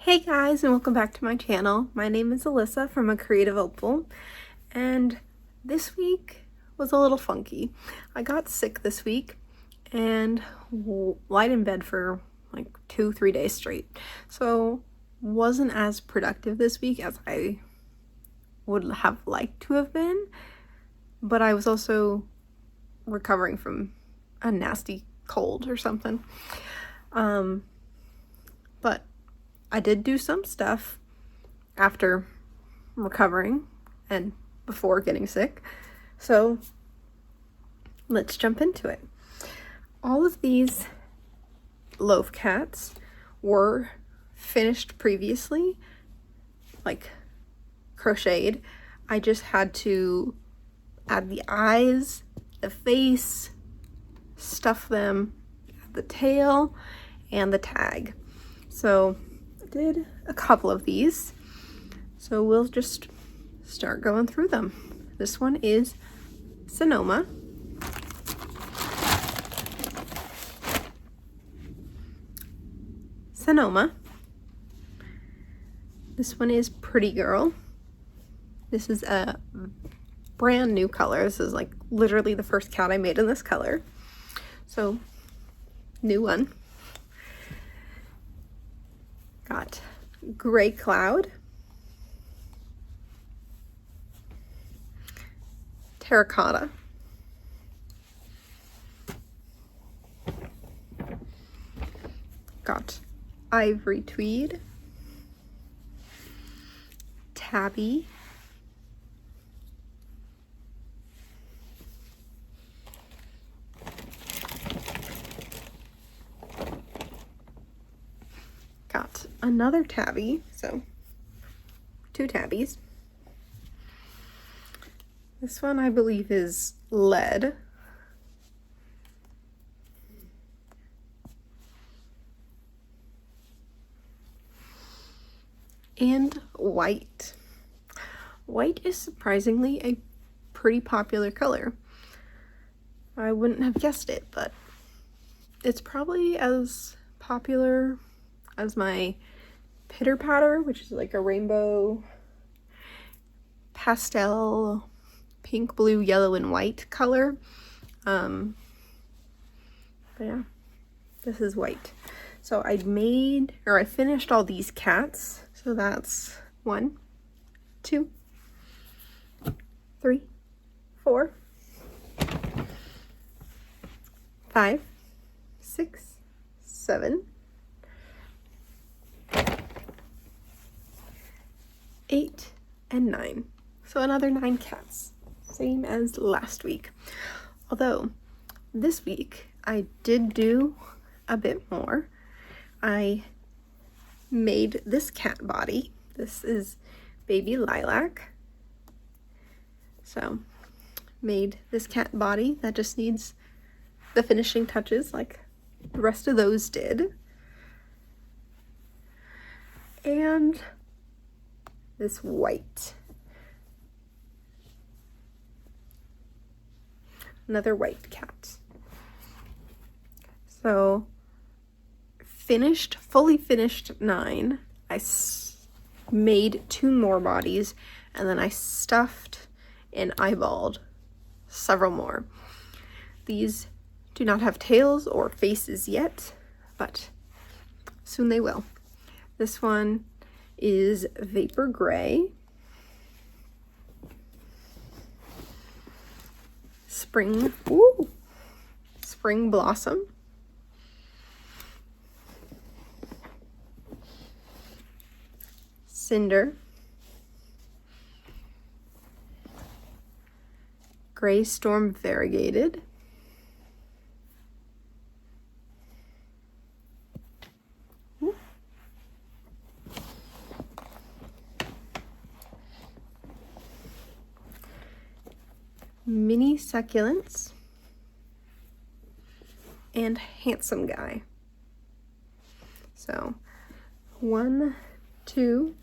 Hey guys, and welcome back to my channel. My name is Alyssa from A Creative Opal, and this week was a little funky. I got sick this week and lied in bed for like 2-3 days straight. So wasn't as productive this week as I would have liked to have been, but I was also recovering from a nasty cold or something. But I did do some stuff after recovering and before getting sick, so let's jump into it. All of these loaf cats were finished previously, like crocheted. I just had to add the eyes, the face, stuff them, the tail, and the tag. So did a couple of these, so we'll just start going through them. This one is Sonoma. This one is Pretty Girl. This is a brand new color. This is like literally the first cat I made in this color, so new one. Got Gray Cloud, Terracotta, got Ivory Tweed, Tabby, got another tabby, so 2 tabbies. This one I believe is Lead. And White. White is surprisingly a pretty popular color. I wouldn't have guessed it, but it's probably as popular as my Pitter Patter, which is like a rainbow pastel pink, blue, yellow, and white color. But yeah, this is White. So I finished all these cats. So that's 1, 2, 3, 4, 5, 6, 7, 8, and 9. So another 9 cats, same as last week. Although this week I did do a bit more. I made this cat body. This is Baby Lilac. So made this cat body that just needs the finishing touches like the rest of those did. And this White. Another white cat. So fully finished 9. I made 2 more bodies, and then I stuffed and eyeballed several more. These do not have tails or faces yet, but soon they will. This one is Vapor Gray, Spring Blossom, Cinder, Gray Storm Variegated, Mini Succulents, and Handsome Guy. So 1, 2,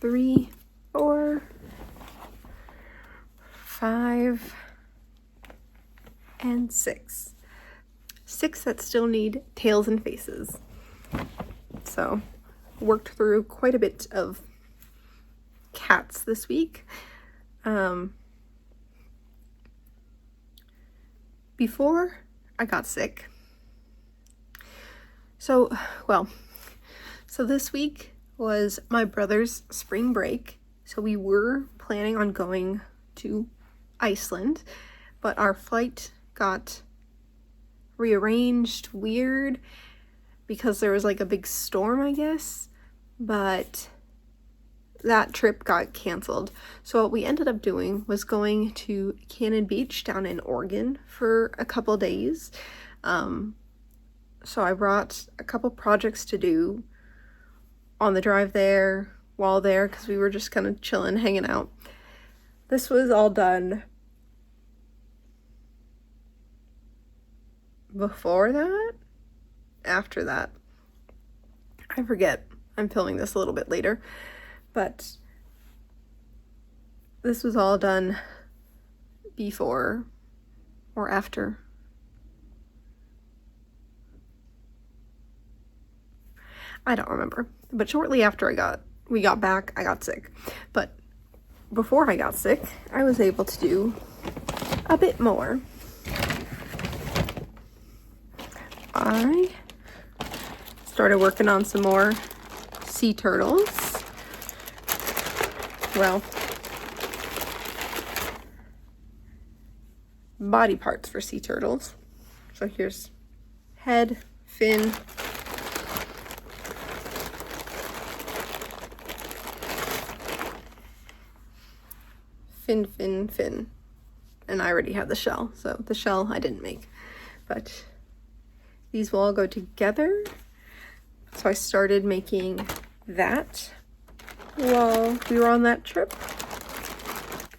3, 4, 5, and 6. 6 that still need tails and faces. So worked through quite a bit of cats this week. Before I got sick, so this week was my brother's spring break, so we were planning on going to Iceland, but our flight got rearranged weird because there was like a big storm, I guess, but that trip got canceled. So what we ended up doing was going to Cannon Beach down in Oregon for a couple days. So I brought a couple projects to do on the drive there, while there, because we were just kind of chilling, hanging out. This was all done before that? After that? I forget. I'm filming this a little bit later. But this was all done before or after. I don't remember. But shortly after we got back, I got sick. But before I got sick, I was able to do a bit more. I started working on some more sea turtles. Well, body parts for sea turtles. So here's head, fin, fin. And I already have the shell, so the shell I didn't make. But these will all go together. So I started making that while we were on that trip.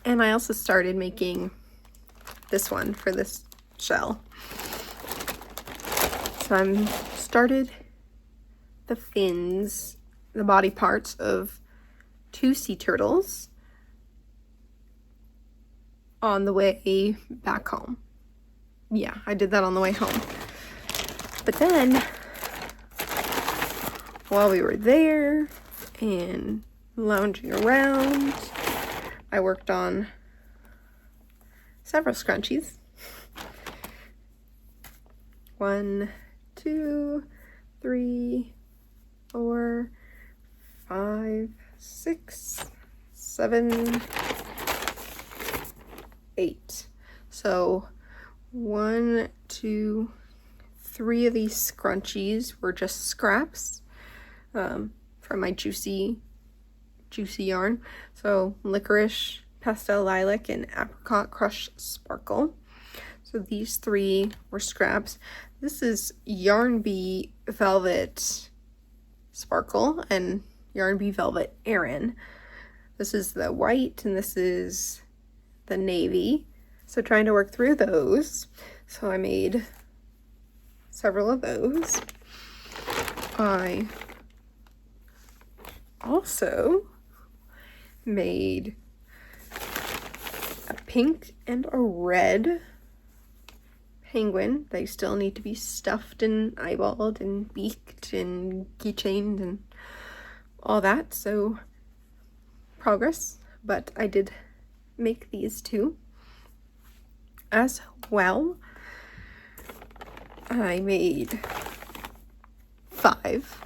And I also started making this one for this shell. So I started the fins, the body parts of 2 sea turtles on the way back home. Yeah, I did that on the way home. But then, while we were there and lounging around, I worked on several scrunchies. 1, 2, 3, 4, 5, 6, 7, 8. So 1, 2, 3 of these scrunchies were just scraps from my juicy yarn. So licorice, pastel lilac, and apricot crush sparkle. So these 3 were scraps. This is Yarn Bee Velvet Sparkle and Yarn Bee Velvet Aran. This is the white and this is the navy. So trying to work through those. So I made several of those. I also made a pink and a red penguin. They still need to be stuffed and eyeballed and beaked and keychained and all that. So progress, but I did make these 2 as well. I made 5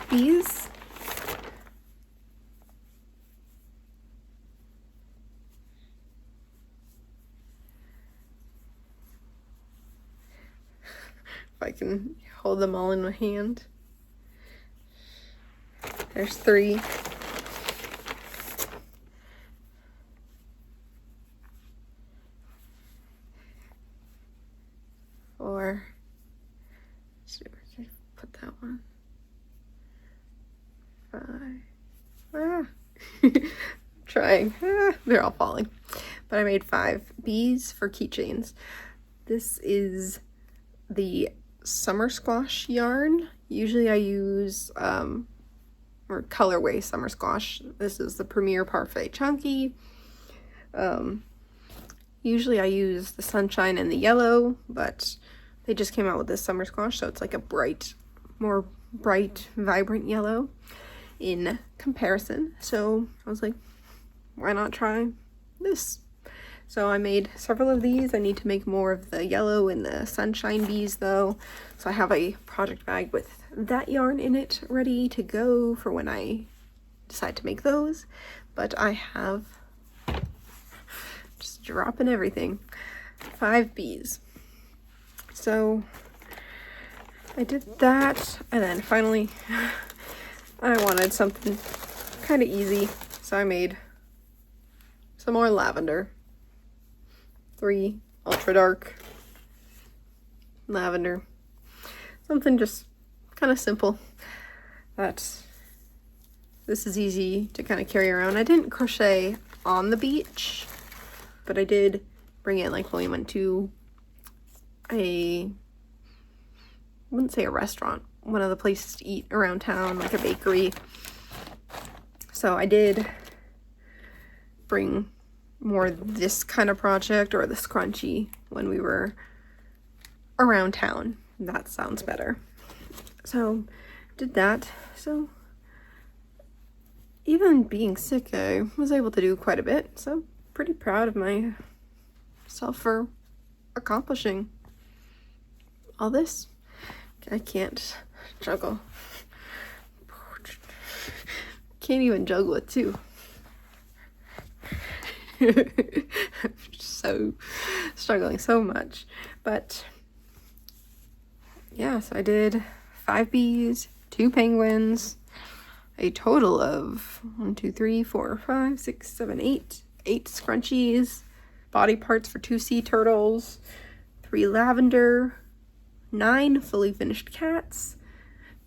bees. If I can hold them all in my hand. There's 3. 4. So I put that one. 5. Trying. They're all falling. But I made 5 bees for keychains. This is the summer squash yarn. Usually I use or colorway summer squash. This is the Premier Parfait Chunky. Usually I use the sunshine and the yellow, but They just came out with this summer squash, so it's like a more bright, vibrant yellow in comparison. So I was like, why not try this? So I made several of these. I need to make more of the yellow and the sunshine bees though. So I have a project bag with that yarn in it ready to go for when I decide to make those. But I have, just dropping everything, 5 bees. So I did that, and then finally I wanted something kind of easy, so I made some more lavender. 3 ultra dark lavender. Something just kind of simple that this is easy to kind of carry around. I didn't crochet on the beach, but I did bring it like when we went to I wouldn't say a restaurant, one of the places to eat around town, like a bakery. So I did bring more this kind of project, or the scrunchie, when we were around town. That sounds better. So did that. So even being sick, I was able to do quite a bit. So pretty proud of myself for accomplishing all this. I can't juggle. Can't even juggle it too. I'm so struggling so much. But yeah, so I did 5 bees, 2 penguins, a total of 1, 2, 3, 4, 5, 6, 7, 8 scrunchies, body parts for 2 sea turtles, 3 lavender, 9 fully finished cats,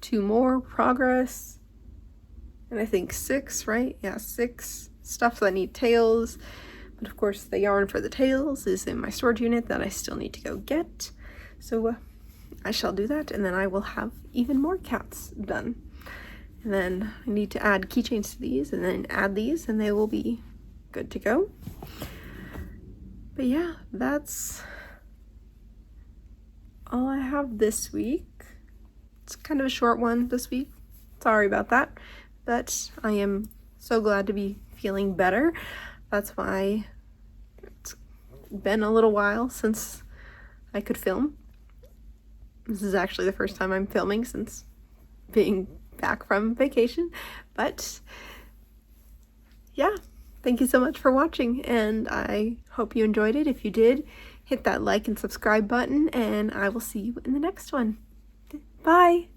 2 more progress, and I think 6, right? Yeah, 6 stuff that need tails. But of course the yarn for the tails is in my storage unit that I still need to go get. So I shall do that, and then I will have even more cats done. And then I need to add keychains to these, and then add these, and they will be good to go. But yeah, that's all I have this week. It's kind of a short one this week. Sorry about that. But I am so glad to be feeling better. That's why it's been a little while since I could film. This is actually the first time I'm filming since being back from vacation. But yeah, thank you so much for watching, and I hope you enjoyed it. If you did, hit that like and subscribe button, and I will see you in the next one. Bye!